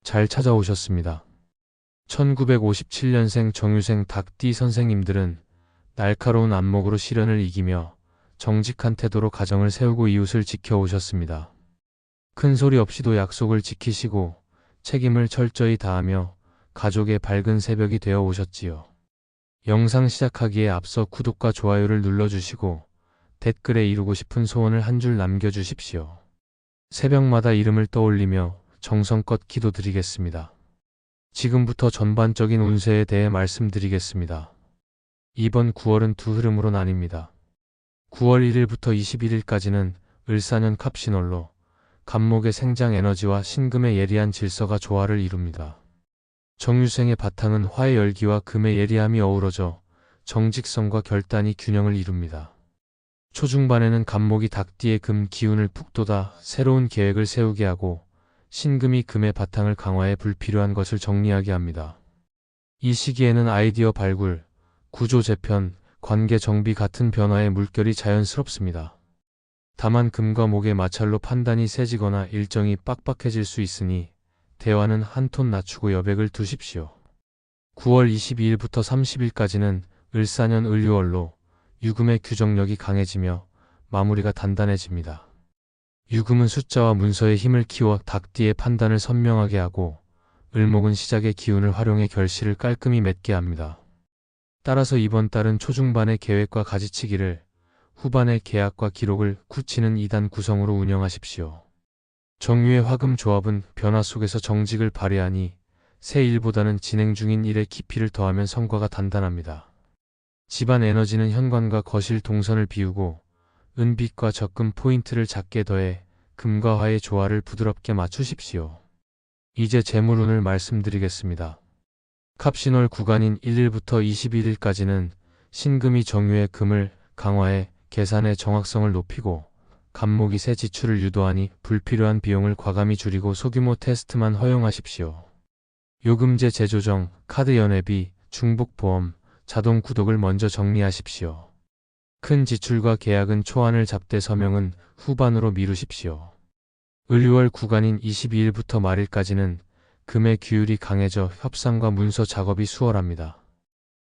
잘 찾아오셨습니다. 1957년생 정유생 닭띠 선생님들은 날카로운 안목으로 시련을 이기며 정직한 태도로 가정을 세우고 이웃을 지켜오셨습니다. 큰 소리 없이도 약속을 지키시고 책임을 철저히 다하며 가족의 밝은 새벽이 되어 오셨지요. 영상 시작하기에 앞서 구독과 좋아요를 눌러주시고 댓글에 이루고 싶은 소원을 한 줄 남겨주십시오. 새벽마다 이름을 떠올리며 정성껏 기도드리겠습니다. 지금부터 전반적인 운세에 대해 말씀드리겠습니다. 이번 9월은 두 흐름으로 나뉩니다. 9월 1일부터 21일까지는 을사년 갑신월로 갑목의 생장 에너지와 신금의 예리한 질서가 조화를 이룹니다. 정유생의 바탕은 화의 열기와 금의 예리함이 어우러져 정직성과 결단이 균형을 이룹니다. 초중반에는 갑목이 닭띠의 금 기운을 푹 돋아 새로운 계획을 세우게 하고 신금이 금의 바탕을 강화해 불필요한 것을 정리하게 합니다. 이 시기에는 아이디어 발굴, 구조 재편, 관계 정비 같은 변화의 물결이 자연스럽습니다. 다만 금과 목의 마찰로 판단이 세지거나 일정이 빡빡해질 수 있으니 대화는 한 톤 낮추고 여백을 두십시오. 9월 22일부터 30일까지는 을사년 을유월로 유금의 규정력이 강해지며 마무리가 단단해집니다. 유금은 숫자와 문서의 힘을 키워 닭띠의 판단을 선명하게 하고 을목은 시작의 기운을 활용해 결실을 깔끔히 맺게 합니다. 따라서 이번 달은 초중반의 계획과 가지치기를, 후반의 계약과 기록을 굳히는 2단 구성으로 운영하십시오. 정유의 화금 조합은 변화 속에서 정직을 발휘하니 새 일보다는 진행 중인 일에 깊이를 더하면 성과가 단단합니다. 집안 에너지는 현관과 거실 동선을 비우고 은빛과 적금 포인트를 작게 더해 금과 화의 조화를 부드럽게 맞추십시오. 이제 재물운을 말씀드리겠습니다. 갑신월 구간인 1일부터 21일까지는 신금이 정유의 금을 강화해 계산의 정확성을 높이고 갑목이 새 지출을 유도하니 불필요한 비용을 과감히 줄이고 소규모 테스트만 허용하십시오. 요금제 재조정, 카드 연회비, 중복보험, 자동 구독을 먼저 정리하십시오. 큰 지출과 계약은 초안을 잡되 서명은 후반으로 미루십시오. 을유월 구간인 22일부터 말일까지는 금의 규율이 강해져 협상과 문서 작업이 수월합니다.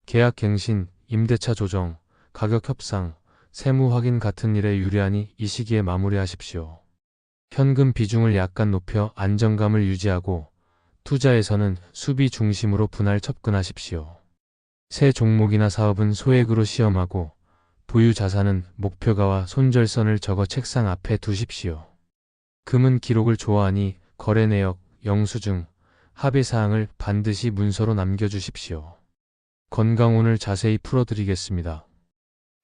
계약 갱신, 임대차 조정, 가격 협상, 세무 확인 같은 일에 유리하니 이 시기에 마무리하십시오. 현금 비중을 약간 높여 안정감을 유지하고 투자에서는 수비 중심으로 분할 접근하십시오. 새 종목이나 사업은 소액으로 시험하고 보유 자산은 목표가와 손절선을 적어 책상 앞에 두십시오. 금은 기록을 좋아하니 거래 내역, 영수증, 합의사항을 반드시 문서로 남겨주십시오. 건강운을 자세히 풀어드리겠습니다.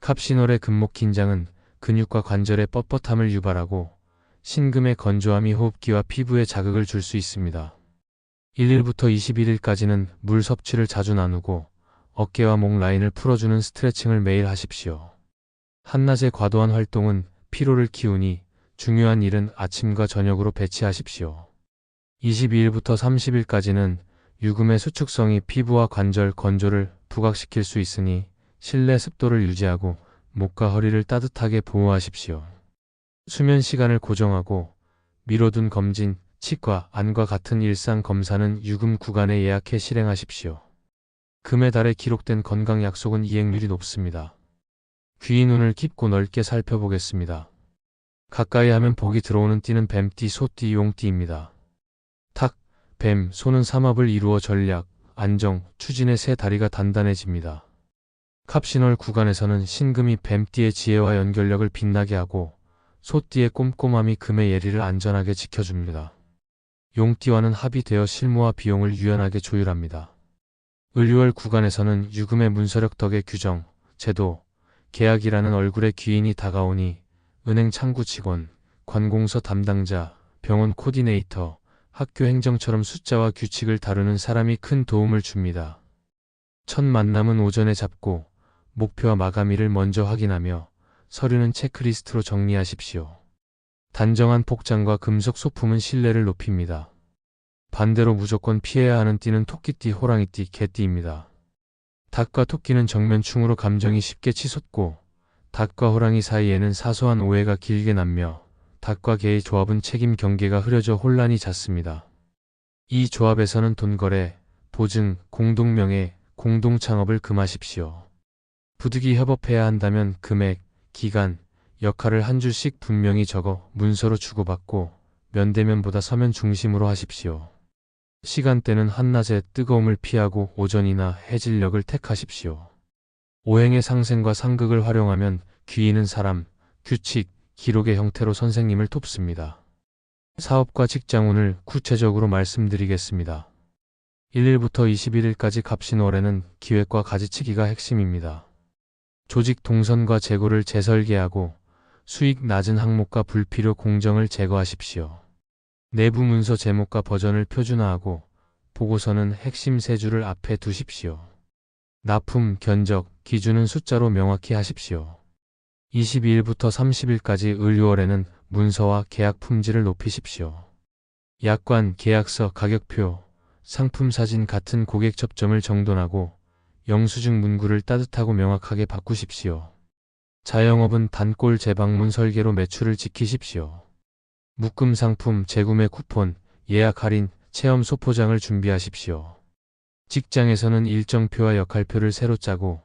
갑신월의 금목 긴장은 근육과 관절의 뻣뻣함을 유발하고 신금의 건조함이 호흡기와 피부에 자극을 줄 수 있습니다. 1일부터 21일까지는 물 섭취를 자주 나누고 어깨와 목 라인을 풀어주는 스트레칭을 매일 하십시오. 한낮의 과도한 활동은 피로를 키우니 중요한 일은 아침과 저녁으로 배치하십시오. 22일부터 30일까지는 유금의 수축성이 피부와 관절 건조를 부각시킬 수 있으니 실내 습도를 유지하고 목과 허리를 따뜻하게 보호하십시오. 수면 시간을 고정하고 미뤄둔 검진, 치과, 안과 같은 일상 검사는 유금 구간에 예약해 실행하십시오. 금의 달에 기록된 건강 약속은 이행률이 높습니다. 귀 눈을 깊고 넓게 살펴보겠습니다. 가까이 하면 복이 들어오는 띠는 뱀띠, 소띠, 용띠입니다. 닭, 뱀, 소는 삼합을 이루어 전략, 안정, 추진의 세 다리가 단단해집니다. 갑신월 구간에서는 신금이 뱀띠의 지혜와 연결력을 빛나게 하고 소띠의 꼼꼼함이 금의 예리를 안전하게 지켜줍니다. 용띠와는 합의되어 실무와 비용을 유연하게 조율합니다. 을유월 구간에서는 유금의 문서력 덕에 규정, 제도, 계약이라는 얼굴의 귀인이 다가오니 은행 창구 직원, 관공서 담당자, 병원 코디네이터, 학교 행정처럼 숫자와 규칙을 다루는 사람이 큰 도움을 줍니다. 첫 만남은 오전에 잡고 목표와 마감일을 먼저 확인하며 서류는 체크리스트로 정리하십시오. 단정한 복장과 금속 소품은 신뢰를 높입니다. 반대로 무조건 피해야 하는 띠는 토끼띠, 호랑이띠, 개띠입니다. 닭과 토끼는 정면충으로 감정이 쉽게 치솟고 닭과 호랑이 사이에는 사소한 오해가 길게 남며 닭과 개의 조합은 책임 경계가 흐려져 혼란이 잦습니다. 이 조합에서는 돈거래, 보증, 공동명예, 공동창업을 금하십시오. 부득이 협업해야 한다면 금액, 기간, 역할을 한 줄씩 분명히 적어 문서로 주고받고 면대면보다 서면 중심으로 하십시오. 시간대는 한낮의 뜨거움을 피하고 오전이나 해질녘을 택하십시오. 오행의 상생과 상극을 활용하면 귀인은 사람, 규칙, 기록의 형태로 선생님을 돕습니다. 사업과 직장운을 구체적으로 말씀드리겠습니다. 1일부터 21일까지 갑신월에는 기획과 가지치기가 핵심입니다. 조직 동선과 재고를 재설계하고 수익 낮은 항목과 불필요 공정을 제거하십시오. 내부 문서 제목과 버전을 표준화하고 보고서는 핵심 세 줄을 앞에 두십시오. 납품, 견적, 기준은 숫자로 명확히 하십시오. 22일부터 30일까지 을유월에는 문서와 계약 품질을 높이십시오. 약관, 계약서, 가격표, 상품 사진 같은 고객 접점을 정돈하고 영수증 문구를 따뜻하고 명확하게 바꾸십시오. 자영업은 단골 재방문 설계로 매출을 지키십시오. 묶음 상품, 재구매 쿠폰, 예약 할인, 체험 소포장을 준비하십시오. 직장에서는 일정표와 역할표를 새로 짜고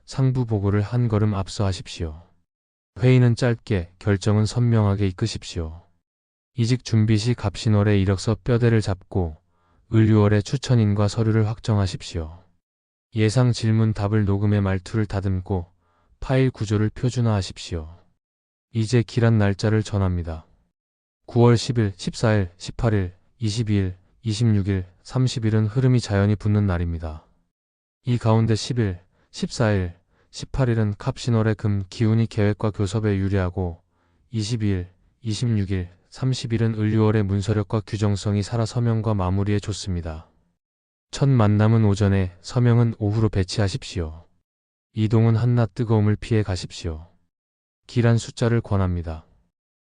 상부 보고를 한 걸음 앞서 하십시오. 회의는 짧게, 결정은 선명하게 이끄십시오. 이직 준비 시 갑신월에 이력서 뼈대를 잡고 을유월에 추천인과 서류를 확정하십시오. 예상 질문 답을 녹음해 말투를 다듬고 파일 구조를 표준화하십시오. 이제 기란 날짜를 전합니다. 9월 10일, 14일, 18일, 22일, 26일, 30일은 흐름이 자연히 붙는 날입니다. 이 가운데 10일, 14일, 18일은 갑신월의 금 기운이 계획과 교섭에 유리하고 22일, 26일, 30일은 을유월의 문서력과 규정성이 살아 서명과 마무리에 좋습니다. 첫 만남은 오전에, 서명은 오후로 배치하십시오. 이동은 한낮 뜨거움을 피해 가십시오. 기란 숫자를 권합니다.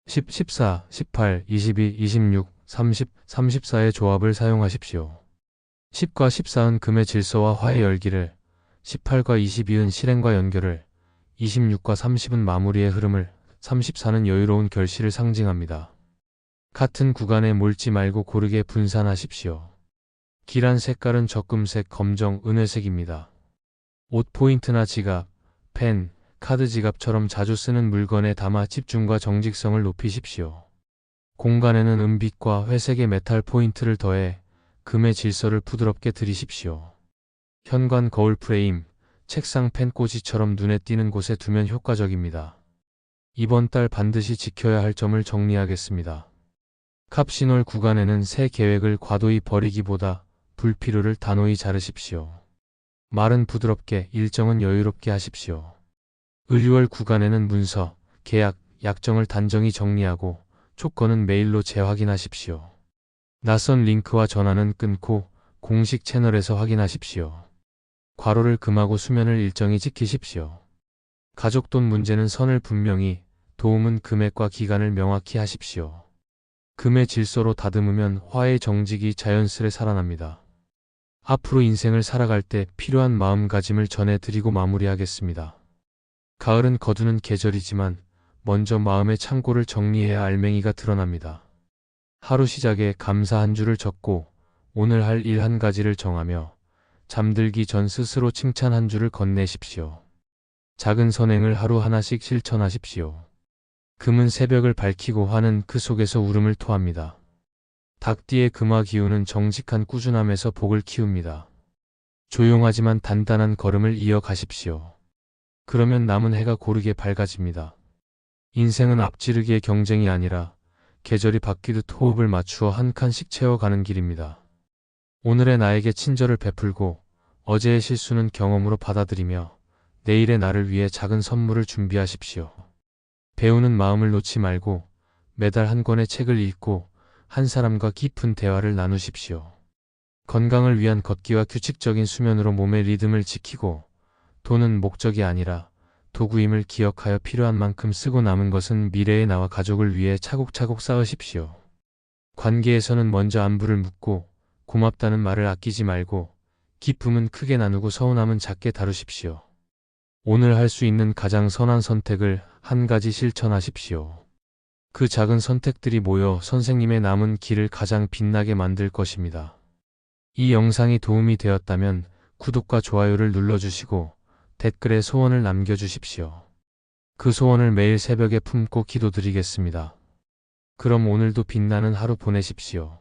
10, 14, 18, 22, 26, 30, 34의 조합을 사용하십시오. 10과 14은 금의 질서와 화의 열기를, 18과 22은 실행과 연결을, 26과 30은 마무리의 흐름을, 34는 여유로운 결실을 상징합니다. 같은 구간에 몰지 말고 고르게 분산하십시오. 기란 색깔은 적금색, 검정, 은회색입니다. 옷 포인트나 지갑, 펜, 카드 지갑처럼 자주 쓰는 물건에 담아 집중과 정직성을 높이십시오. 공간에는 은빛과 회색의 메탈 포인트를 더해 금의 질서를 부드럽게 들이십시오. 현관 거울 프레임, 책상 펜 꽂이처럼 눈에 띄는 곳에 두면 효과적입니다. 이번 달 반드시 지켜야 할 점을 정리하겠습니다. 갑신월 구간에는 새 계획을 과도히 버리기보다 불필요를 단호히 자르십시오. 말은 부드럽게, 일정은 여유롭게 하십시오. 을유월 구간에는 문서, 계약, 약정을 단정히 정리하고 조건은 메일로 재확인하십시오. 낯선 링크와 전화는 끊고 공식 채널에서 확인하십시오. 괄호를 금하고 수면을 일정히 지키십시오. 가족 돈 문제는 선을 분명히, 도움은 금액과 기간을 명확히 하십시오. 금의 질서로 다듬으면 화의 정직이 자연스레 살아납니다. 앞으로 인생을 살아갈 때 필요한 마음가짐을 전해드리고 마무리하겠습니다. 가을은 거두는 계절이지만 먼저 마음의 창고를 정리해야 알맹이가 드러납니다. 하루 시작에 감사 한 줄을 적고 오늘 할 일 한 가지를 정하며 잠들기 전 스스로 칭찬 한 줄을 건네십시오. 작은 선행을 하루 하나씩 실천하십시오. 금은 새벽을 밝히고 화는 그 속에서 울음을 토합니다. 닭띠의 금화 기운은 정직한 꾸준함에서 복을 키웁니다. 조용하지만 단단한 걸음을 이어가십시오. 그러면 남은 해가 고르게 밝아집니다. 인생은 앞지르기의 경쟁이 아니라 계절이 바뀌듯 호흡을 맞추어 한 칸씩 채워가는 길입니다. 오늘의 나에게 친절을 베풀고 어제의 실수는 경험으로 받아들이며 내일의 나를 위해 작은 선물을 준비하십시오. 배우는 마음을 놓지 말고 매달 한 권의 책을 읽고 한 사람과 깊은 대화를 나누십시오. 건강을 위한 걷기와 규칙적인 수면으로 몸의 리듬을 지키고 돈은 목적이 아니라 도구임을 기억하여 필요한 만큼 쓰고 남은 것은 미래의 나와 가족을 위해 차곡차곡 쌓으십시오. 관계에서는 먼저 안부를 묻고 고맙다는 말을 아끼지 말고 기쁨은 크게 나누고 서운함은 작게 다루십시오. 오늘 할 수 있는 가장 선한 선택을 한 가지 실천하십시오. 그 작은 선택들이 모여 선생님의 남은 길을 가장 빛나게 만들 것입니다. 이 영상이 도움이 되었다면 구독과 좋아요를 눌러주시고 댓글에 소원을 남겨주십시오. 그 소원을 매일 새벽에 품고 기도드리겠습니다. 그럼 오늘도 빛나는 하루 보내십시오.